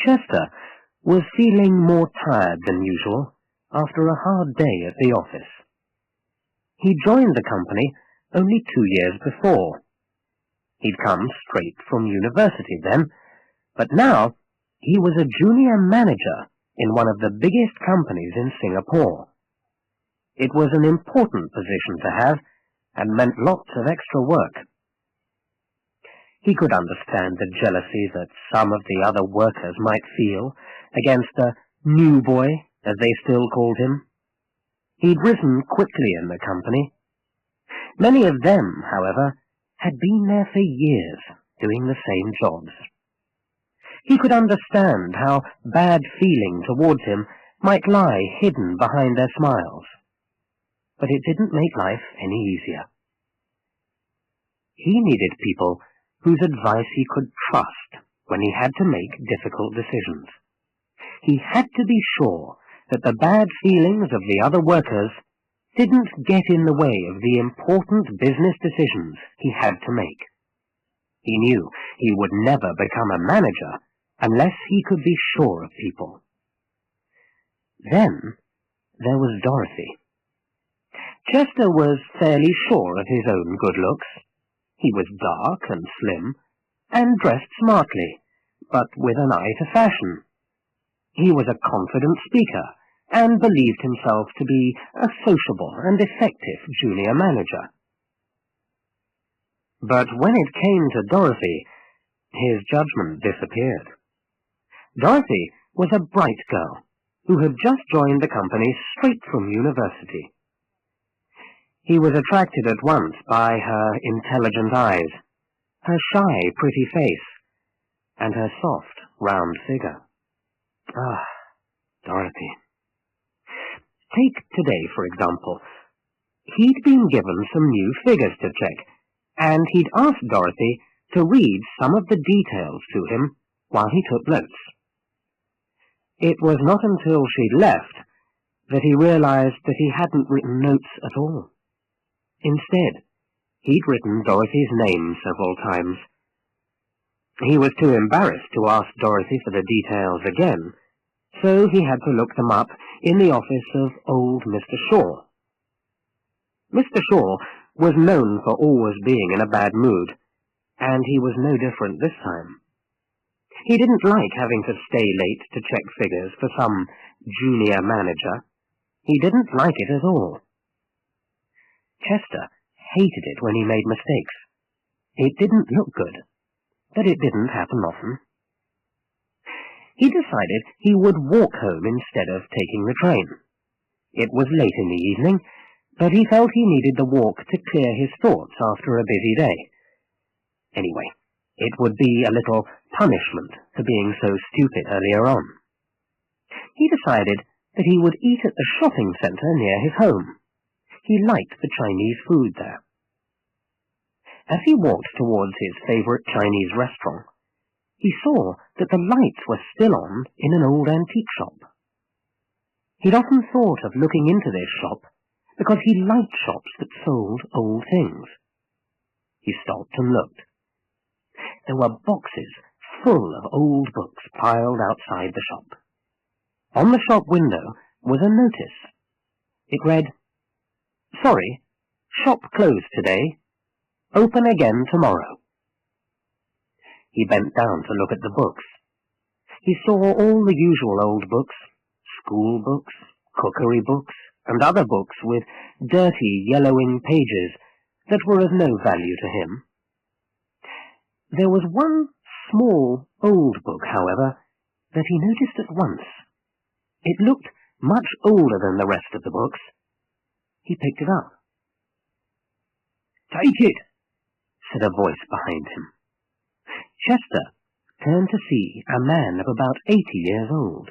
Chester was feeling more tired than usual after a hard day at the office. He joined the company only 2 years before. He'd come straight from university then, but now he was a junior manager in one of the biggest companies in Singapore. It was an important position to have and meant lots of extra work. He could understand the jealousy that some of the other workers might feel against the new boy, as they still called him. He'd risen quickly in the company. Many of them, however, had been there for years, doing the same jobs. He could understand how bad feeling towards him might lie hidden behind their smiles, but it didn't make life any easier. He needed people whose advice he could trust when he had to make difficult decisions. He had to be sure that the bad feelings of the other workers didn't get in the way of the important business decisions he had to make. He knew he would never become a manager unless he could be sure of people. Then there was Dorothy. Chester was fairly sure of his own good looks. He was dark and slim, and dressed smartly, but with an eye to fashion. He was a confident speaker, and believed himself to be a sociable and effective junior manager. But when it came to Dorothy, his judgment disappeared. Dorothy was a bright girl who had just joined the company straight from university. He was attracted at once by her intelligent eyes, her shy, pretty face, and her soft, round figure. Ah, Dorothy. Take today, for example. He'd been given some new figures to check, and he'd asked Dorothy to read some of the details to him while he took notes. It was not until she'd left that he realized that he hadn't written notes at all. Instead, he'd written Dorothy's name several times. He was too embarrassed to ask Dorothy for the details again, so he had to look them up in the office of old Mr. Shaw. Mr. Shaw was known for always being in a bad mood, and he was no different this time. He didn't like having to stay late to check figures for some junior manager. He didn't like it at all. Chester hated it when he made mistakes. It didn't look good, but it didn't happen often. He decided he would walk home instead of taking the train. It was late in the evening, but he felt he needed the walk to clear his thoughts after a busy day. Anyway, it would be a little punishment for being so stupid earlier on. He decided that he would eat at the shopping centre near his home. He liked the Chinese food there. As he walked towards his favourite Chinese restaurant, he saw that the lights were still on in an old antique shop. He'd often thought of looking into this shop because he liked shops that sold old things. He stopped and looked. There were boxes full of old books piled outside the shop. On the shop window was a notice. It read, "Sorry, shop closed today. Open again tomorrow." He bent down to look at the books. He saw all the usual old books, school books, cookery books, and other books with dirty, yellowing pages that were of no value to him. There was one small old book, however, that he noticed at once. It looked much older than the rest of the books. He picked it up. "Take it," said a voice behind him. Chester turned to see a man of about 80 years old.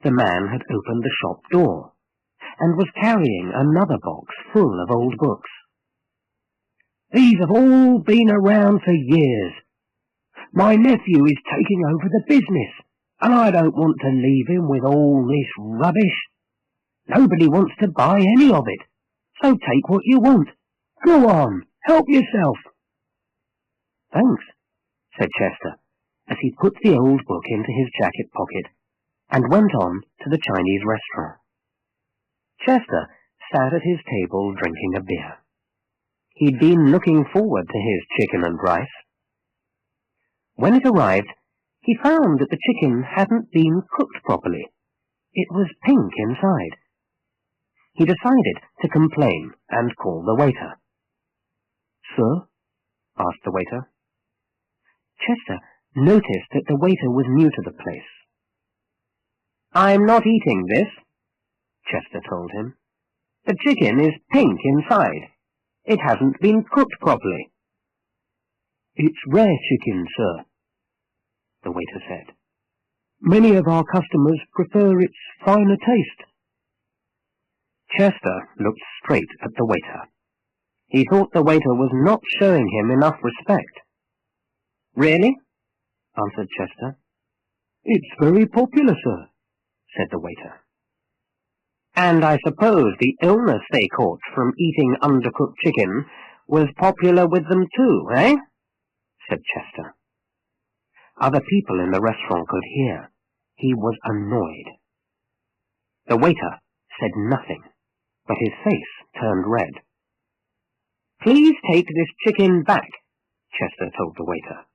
The man had opened the shop door and was carrying another box full of old books. "These have all been around for years. My nephew is taking over the business, and I don't want to leave him with all this rubbish. Nobody wants to buy any of it, so take what you want. Go on, help yourself." "Thanks," said Chester, as he put the old book into his jacket pocket and went on to the Chinese restaurant. Chester sat at his table drinking a beer. He'd been looking forward to his chicken and rice. When it arrived, he found that the chicken hadn't been cooked properly. It was pink inside. He decided to complain and call the waiter. "Sir?" asked the waiter. Chester noticed that the waiter was new to the place. "I'm not eating this," Chester told him. "The chicken is pink inside. It hasn't been cooked properly." "It's rare chicken, sir," the waiter said. "Many of our customers prefer its finer taste." Chester looked straight at the waiter. He thought the waiter was not showing him enough respect. "Really?" answered Chester. "It's very popular, sir," said the waiter. "And I suppose the illness they caught from eating undercooked chicken was popular with them too, eh?" said Chester. Other people in the restaurant could hear. He was annoyed. The waiter said nothing, but his face turned red. "Please take this chicken back," Chester told the waiter,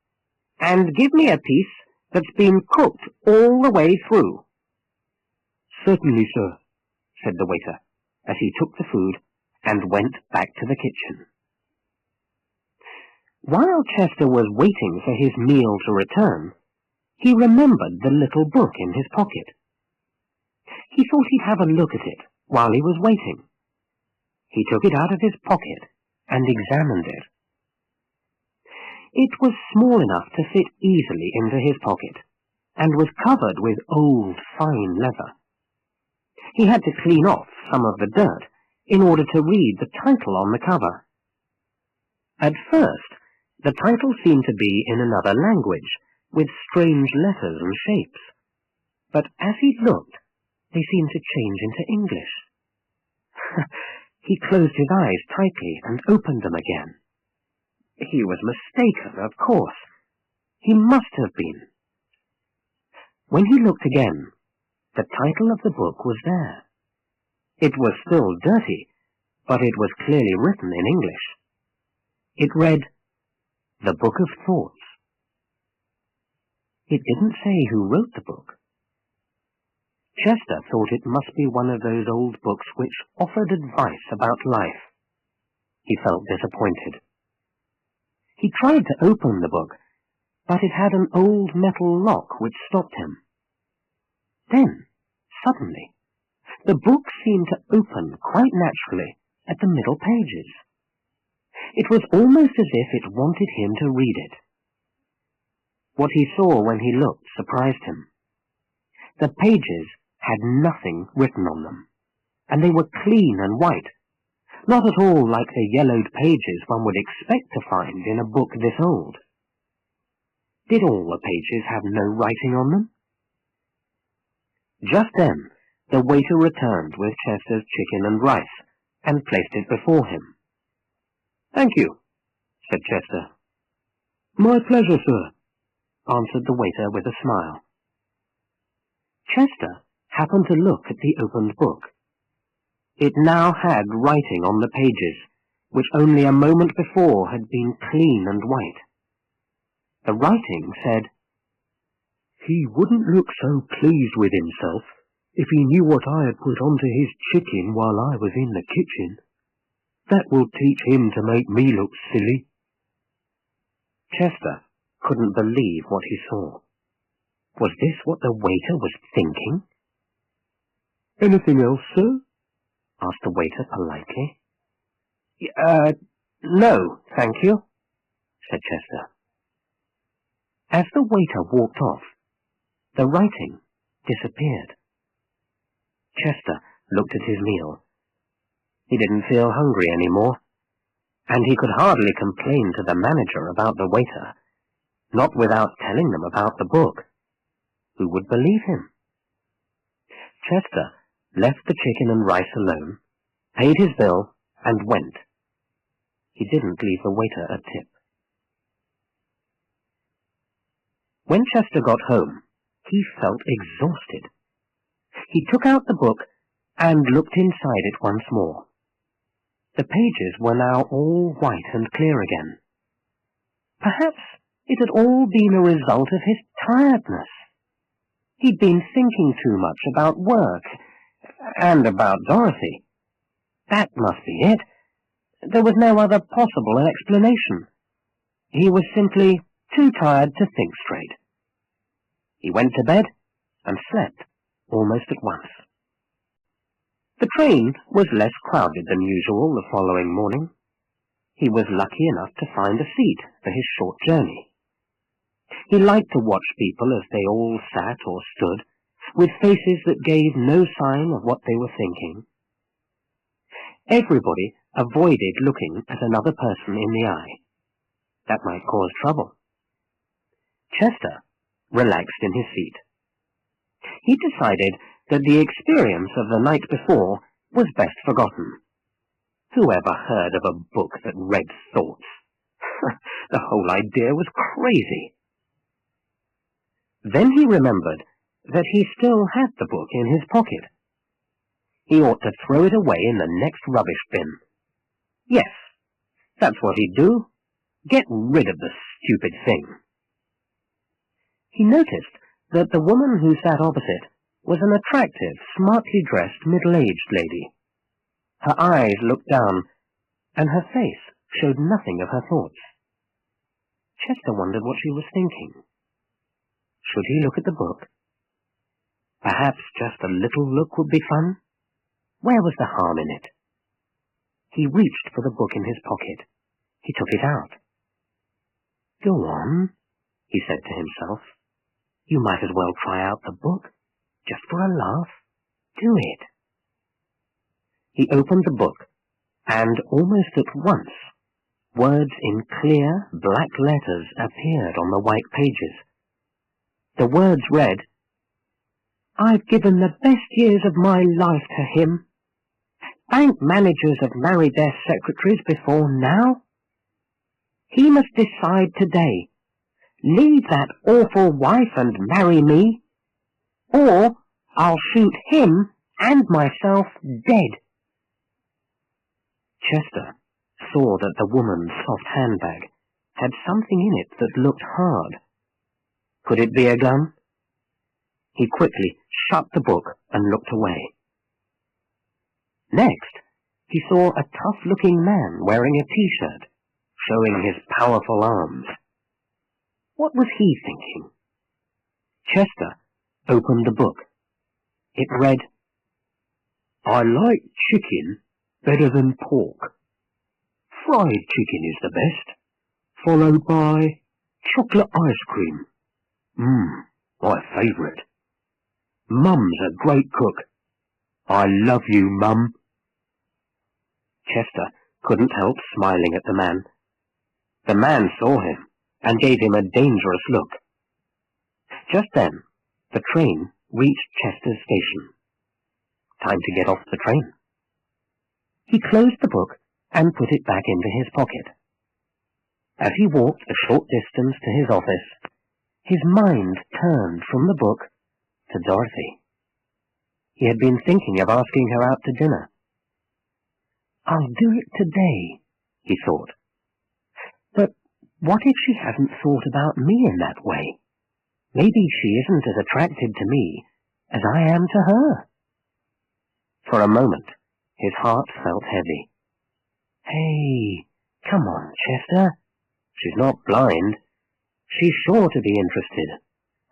"and give me a piece that's been cooked all the way through." "Certainly, sir," said the waiter, as he took the food and went back to the kitchen. While Chester was waiting for his meal to return, he remembered the little book in his pocket. He thought he'd have a look at it while he was waiting. He took it out of his pocket and examined it. It was small enough to fit easily into his pocket, and was covered with old, fine leather. He had to clean off some of the dirt in order to read the title on the cover. At first, the title seemed to be in another language, with strange letters and shapes, but as he looked, they seemed to change into English. He closed his eyes tightly and opened them again. He was mistaken, of course. He must have been. When he looked again, the title of the book was there. It was still dirty, but it was clearly written in English. It read, "The Book of Thoughts." It didn't say who wrote the book. Chester thought it must be one of those old books which offered advice about life. He felt disappointed. He tried to open the book, but it had an old metal lock which stopped him. Then, suddenly, the book seemed to open quite naturally at the middle pages. It was almost as if it wanted him to read it. What he saw when he looked surprised him. The pages had nothing written on them, and they were clean and white, not at all like the yellowed pages one would expect to find in a book this old. Did all the pages have no writing on them? Just then, the waiter returned with Chester's chicken and rice, and placed it before him. "Thank you," said Chester. "My pleasure, sir," answered the waiter with a smile. Chester happened to look at the opened book. It now had writing on the pages, which only a moment before had been clean and white. The writing said, "He wouldn't look so pleased with himself if he knew what I had put onto his chicken while I was in the kitchen. That will teach him to make me look silly." Chester couldn't believe what he saw. Was this what the waiter was thinking? "Anything else, sir?" asked the waiter politely. No, thank you," said Chester. As the waiter walked off, the writing disappeared. Chester looked at his meal. He didn't feel hungry anymore, and he could hardly complain to the manager about the waiter, not without telling them about the book. Who would believe him? Chester left the chicken and rice alone, paid his bill, and went. He didn't leave the waiter a tip. When Chester got home, he felt exhausted. He took out the book and looked inside it once more. The pages were now all white and clear again. Perhaps it had all been a result of his tiredness. He'd been thinking too much about work and about Dorothy. That must be it. There was no other possible explanation. He was simply too tired to think straight. He went to bed and slept almost at once. The train was less crowded than usual the following morning. He was lucky enough to find a seat for his short journey. He liked to watch people as they all sat or stood, with faces that gave no sign of what they were thinking. Everybody avoided looking at another person in the eye. That might cause trouble. Chester relaxed in his seat. He decided that the experience of the night before was best forgotten. Who ever heard of a book that read thoughts? The whole idea was crazy. Then he remembered that he still had the book in his pocket. He ought to throw it away in the next rubbish bin. Yes, that's what he'd do. Get rid of the stupid thing. He noticed that the woman who sat opposite was an attractive, smartly dressed, middle-aged lady. Her eyes looked down, and her face showed nothing of her thoughts. Chester wondered what she was thinking. Should he look at the book? Perhaps just a little look would be fun? Where was the harm in it? He reached for the book in his pocket. He took it out. Go on, he said to himself. You might as well try out the book, just for a laugh. Do it. He opened the book, and almost at once, words in clear, black letters appeared on the white pages. The words read, I've given the best years of my life to him. Bank managers have married their secretaries before now. He must decide today. Leave that awful wife and marry me, or I'll shoot him and myself dead. Chester saw that the woman's soft handbag had something in it that looked hard. Could it be a gun? He quickly shut the book and looked away. Next, he saw a tough-looking man wearing a T-shirt, showing his powerful arms. What was he thinking? Chester opened the book. It read, I like chicken better than pork. Fried chicken is the best, followed by chocolate ice cream. My favourite. Mum's a great cook. I love you, Mum. Chester couldn't help smiling at the man. The man saw him and gave him a dangerous look. Just then, the train reached Chester's station. Time to get off the train. He closed the book and put it back into his pocket. As he walked a short distance to his office, his mind turned from the book to Dorothy. He had been thinking of asking her out to dinner. I'll do it today, he thought. But what if she hasn't thought about me in that way? Maybe she isn't as attracted to me as I am to her. For a moment, his heart felt heavy. Hey, come on, Chester. She's not blind. She's sure to be interested.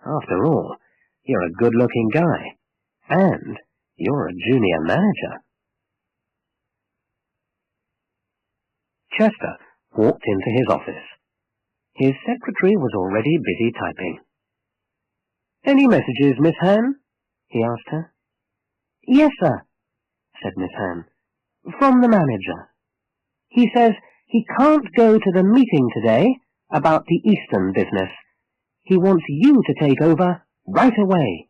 After all, you're a good-looking guy, and you're a junior manager. Chester walked into his office. His secretary was already busy typing. Any messages, Miss Han? He asked her. Yes, sir, said Miss Han. From the manager. He says he can't go to the meeting today about the Eastern business. He wants you to take over right away.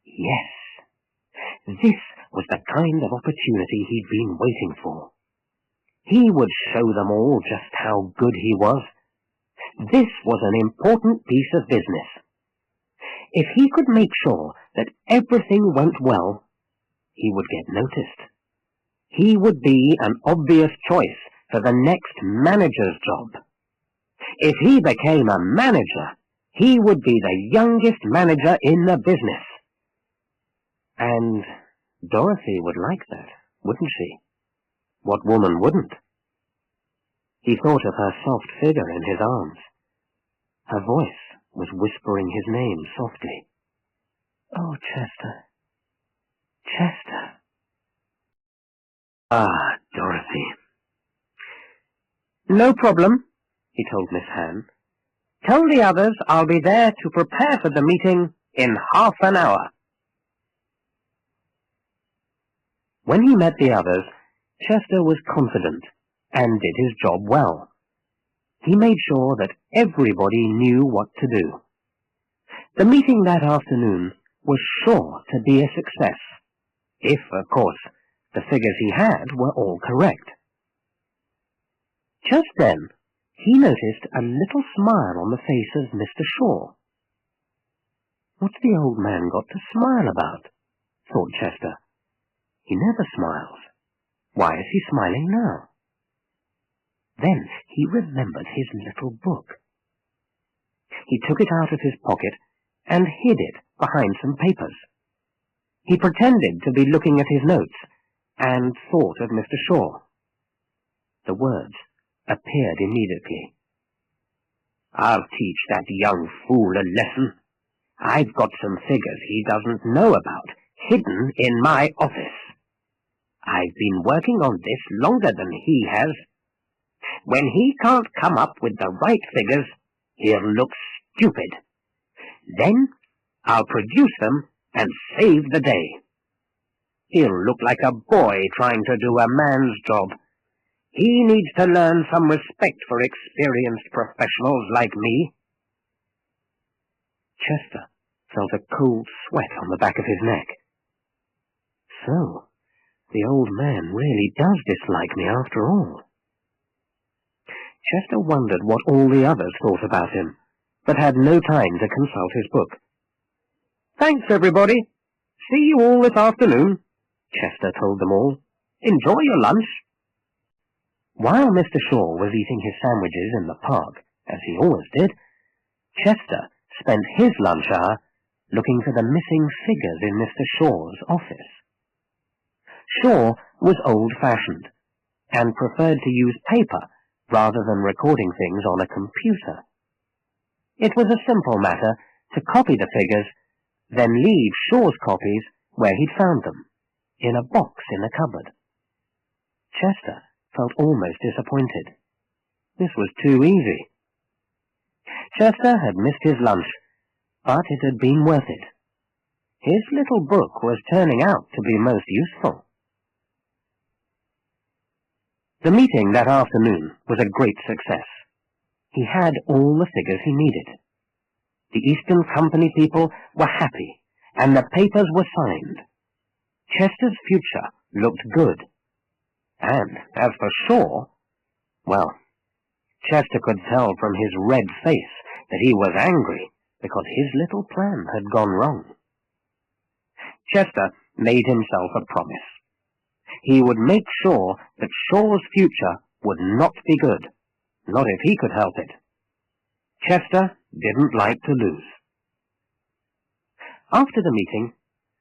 Yes, this was the kind of opportunity he'd been waiting for. He would show them all just how good he was. This was an important piece of business. If he could make sure that everything went well, he would get noticed. He would be an obvious choice for the next manager's job. If he became a manager, he would be the youngest manager in the business. And Dorothy would like that, wouldn't she? What woman wouldn't? He thought of her soft figure in his arms. Her voice was whispering his name softly. "Oh, Chester. Chester." Ah, Dorothy. "No problem," he told Miss Han. "Tell the others I'll be there to prepare for the meeting in half an hour." When he met the others, Chester was confident and did his job well. He made sure that everybody knew what to do. The meeting that afternoon was sure to be a success, if, of course, the figures he had were all correct. Just then, he noticed a little smile on the face of Mr. Shaw. "What's the old man got to smile about?" thought Chester. "He never smiles. Why is he smiling now?" Then he remembered his little book. He took it out of his pocket and hid it behind some papers. He pretended to be looking at his notes and thought of Mr. Shaw. The words appeared immediately. "I'll teach that young fool a lesson. I've got some figures he doesn't know about hidden in my office. I've been working on this longer than he has. When he can't come up with the right figures, he'll look stupid. Then I'll produce them and save the day. He'll look like a boy trying to do a man's job. He needs to learn some respect for experienced professionals like me." Chester felt a cold sweat on the back of his neck. So, the old man really does dislike me after all. Chester wondered what all the others thought about him, but had no time to consult his book. "Thanks, everybody. See you all this afternoon," Chester told them all. "Enjoy your lunch." While Mr. Shaw was eating his sandwiches in the park, as he always did, Chester spent his lunch hour looking for the missing figures in Mr. Shaw's office. Shaw was old-fashioned and preferred to use paper rather than recording things on a computer. It was a simple matter to copy the figures, then leave Shaw's copies where he'd found them, in a box in the cupboard. Chester felt almost disappointed. This was too easy. Chester had missed his lunch, but it had been worth it. His little book was turning out to be most useful. The meeting that afternoon was a great success. He had all the figures he needed. The Eastern Company people were happy, and the papers were signed. Chester's future looked good. And as for Shaw, well, Chester could tell from his red face that he was angry because his little plan had gone wrong. Chester made himself a promise. He would make sure that Shaw's future would not be good, not if he could help it. Chester didn't like to lose. After the meeting,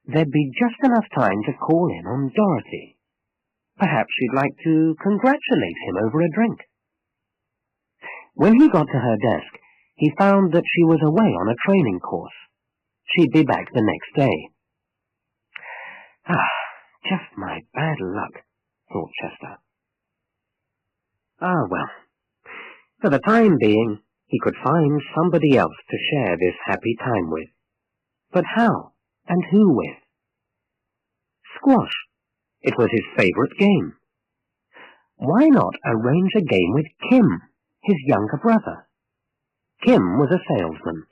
there'd be just enough time to call in on Dorothy. Perhaps she'd like to congratulate him over a drink. When he got to her desk, he found that she was away on a training course. She'd be back the next day. Just my bad luck, thought Chester. Well, for the time being, he could find somebody else to share this happy time with. But how and who with? Squash. It was his favorite game. Why not arrange a game with Kim, his younger brother? Kim was a salesman.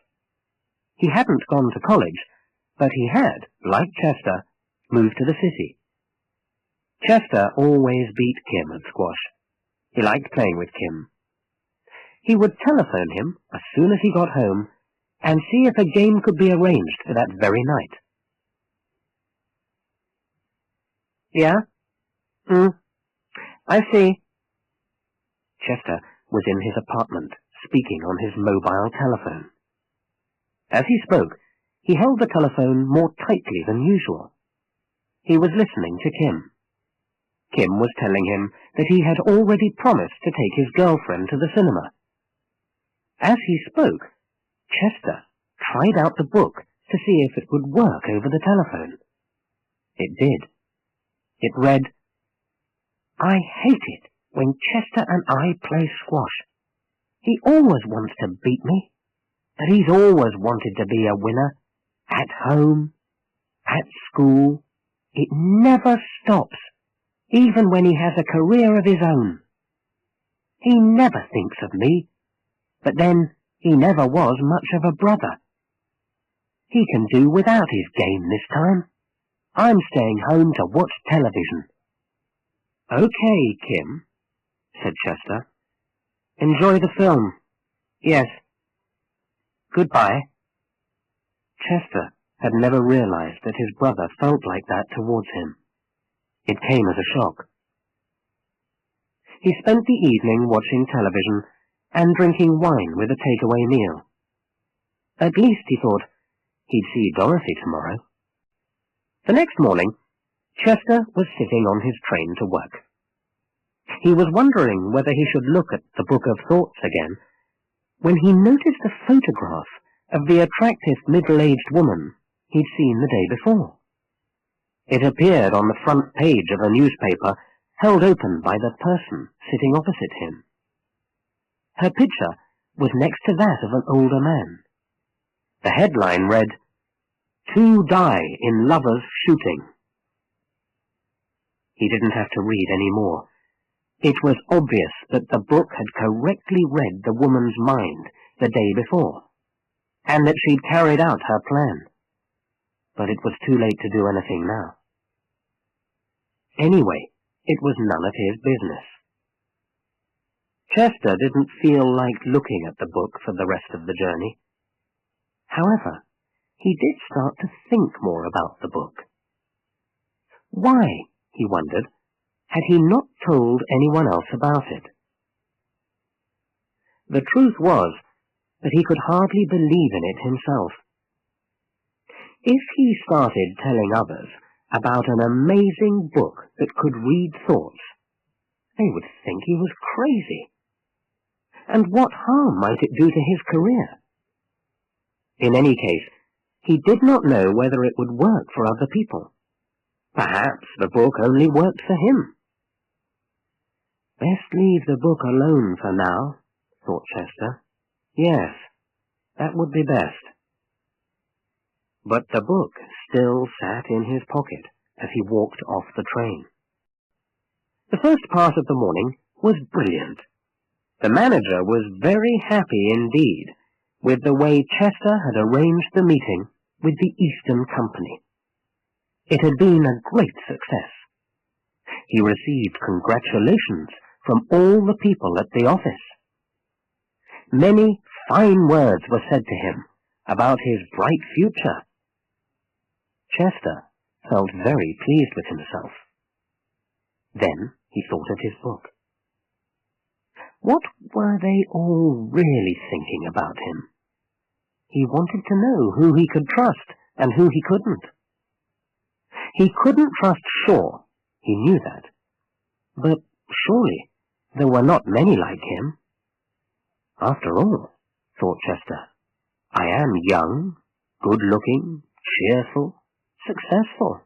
He hadn't gone to college, but he had, like Chester, moved to the city. Chester always beat Kim at squash. He liked playing with Kim. He would telephone him as soon as he got home and see if a game could be arranged for that very night. Yeah? I see. Chester was in his apartment, speaking on his mobile telephone. As he spoke, he held the telephone more tightly than usual. He was listening to Kim. Kim was telling him that he had already promised to take his girlfriend to the cinema. As he spoke, Chester tried out the book to see if it would work over the telephone. It did. It read, "I hate it when Chester and I play squash. He always wants to beat me, but he's always wanted to be a winner. At home, at school, it never stops, even when he has a career of his own. He never thinks of me, but then he never was much of a brother. He can do without his game this time. I'm staying home to watch television." "Okay, Kim," said Chester. "Enjoy the film." "Yes." "Goodbye." Chester had never realized that his brother felt like that towards him. It came as a shock. He spent the evening watching television and drinking wine with a takeaway meal. At least, he thought, he'd see Dorothy tomorrow. The next morning, Chester was sitting on his train to work. He was wondering whether he should look at the Book of Thoughts again, when he noticed a photograph of the attractive middle-aged woman he'd seen the day before. It appeared on the front page of a newspaper held open by the person sitting opposite him. Her picture was next to that of an older man. The headline read, "Two die in lovers' shooting." He didn't have to read any more. It was obvious that the book had correctly read the woman's mind the day before, and that she'd carried out her plan. But it was too late to do anything now. Anyway, it was none of his business. Chester didn't feel like looking at the book for the rest of the journey. However, he did start to think more about the book. Why, he wondered, had he not told anyone else about it? The truth was that he could hardly believe in it himself. If he started telling others about an amazing book that could read thoughts, they would think he was crazy. And what harm might it do to his career? In any case, he did not know whether it would work for other people. Perhaps the book only worked for him. "Best leave the book alone for now," thought Chester. "Yes, that would be best." But the book still sat in his pocket as he walked off the train. The first part of the morning was brilliant. The manager was very happy indeed with the way Chester had arranged the meeting with the Eastern Company. It had been a great success. He received congratulations from all the people at the office. Many fine words were said to him about his bright future. Chester felt very pleased with himself. Then he thought of his book. What were they all really thinking about him? He wanted to know who he could trust and who he couldn't. He couldn't trust Shaw, he knew that. But surely there were not many like him. After all, thought Chester, I am young, good-looking, cheerful, successful,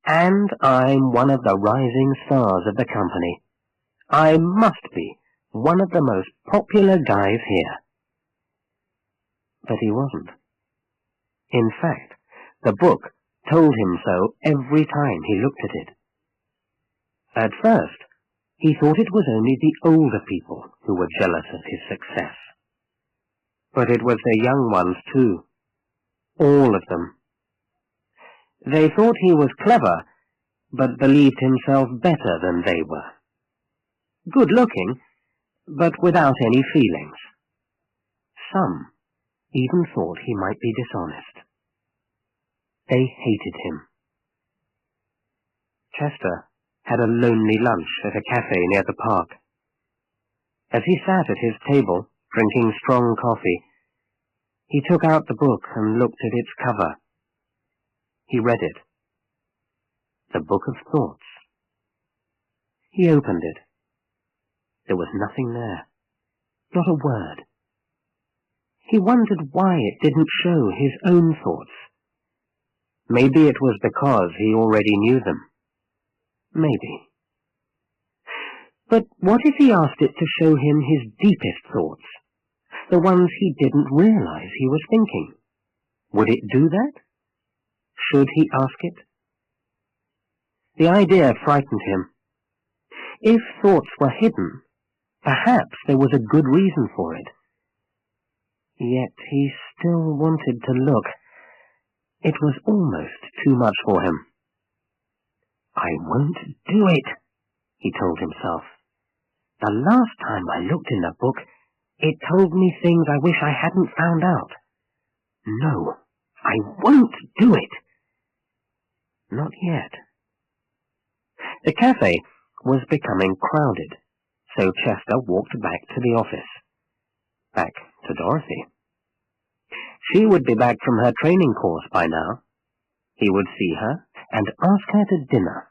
and I'm one of the rising stars of the company. I must be one of the most popular guys here. But he wasn't. In fact, the book told him so every time he looked at it. At first, he thought it was only the older people who were jealous of his success. But it was the young ones too. All of them. They thought he was clever, but believed himself better than they were. Good-looking, but without any feelings. Some even thought he might be dishonest. They hated him. Chester had a lonely lunch at a cafe near the park. As he sat at his table, drinking strong coffee, he took out the book and looked at its cover. He read it. The Book of Thoughts. He opened it. There was nothing there. Not a word. He wondered why it didn't show his own thoughts. Maybe it was because he already knew them. Maybe. But what if he asked it to show him his deepest thoughts, the ones he didn't realize he was thinking? Would it do that? Should he ask it? The idea frightened him. If thoughts were hidden, perhaps there was a good reason for it. Yet he still wanted to look. It was almost too much for him. I won't do it, he told himself. The last time I looked in the book, it told me things I wish I hadn't found out. No, I won't do it. Not yet. The cafe was becoming crowded, so Chester walked back to the office. Back to Dorothy. She would be back from her training course by now. He would see her and ask her to dinner.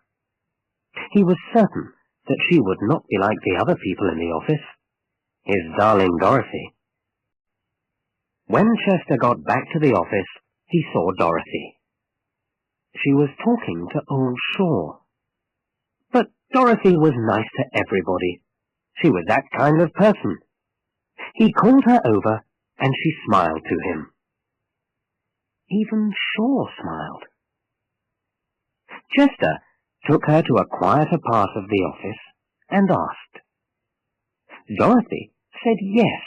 He was certain that she would not be like the other people in the office. His darling Dorothy. When Chester got back to the office, he saw Dorothy. She was talking to Old Shaw. But Dorothy was nice to everybody. She was that kind of person. He called her over, and she smiled to him. Even Shaw smiled. Chester took her to a quieter part of the office and asked. Dorothy said yes,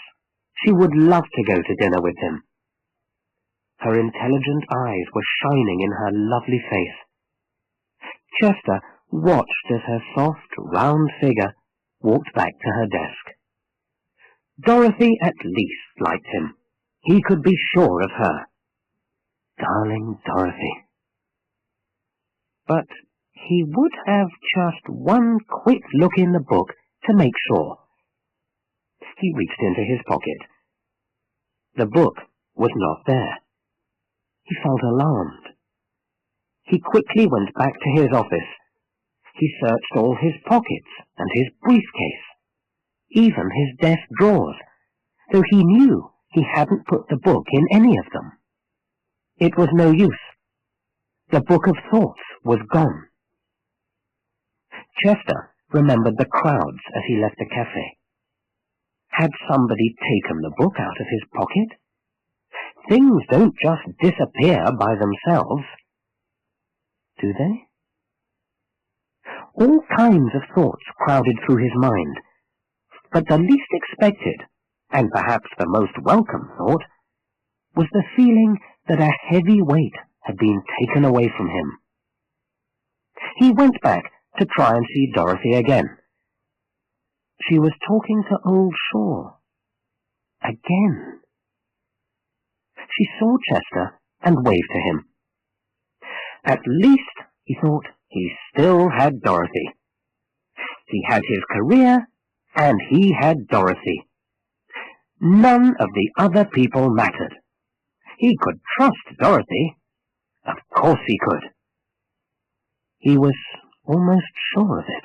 she would love to go to dinner with him. Her intelligent eyes were shining in her lovely face. Chester watched as her soft, round figure walked back to her desk. Dorothy at least liked him. He could be sure of her. Darling Dorothy. But he would have just one quick look in the book to make sure. He reached into his pocket. The book was not there. He felt alarmed. He quickly went back to his office. He searched all his pockets and his briefcase, even his desk drawers, though he knew he hadn't put the book in any of them. It was no use. The Book of Thoughts was gone. Chester remembered the crowds as he left the cafe. Had somebody taken the book out of his pocket? Things don't just disappear by themselves, do they? All kinds of thoughts crowded through his mind, but the least expected, and perhaps the most welcome thought, was the feeling that a heavy weight had been taken away from him. He went back to try and see Dorothy again. She was talking to Old Shaw. Again. She saw Chester and waved to him. At least, he thought, he still had Dorothy. He had his career, and he had Dorothy. None of the other people mattered. He could trust Dorothy. Of course he could. He was almost sure of it.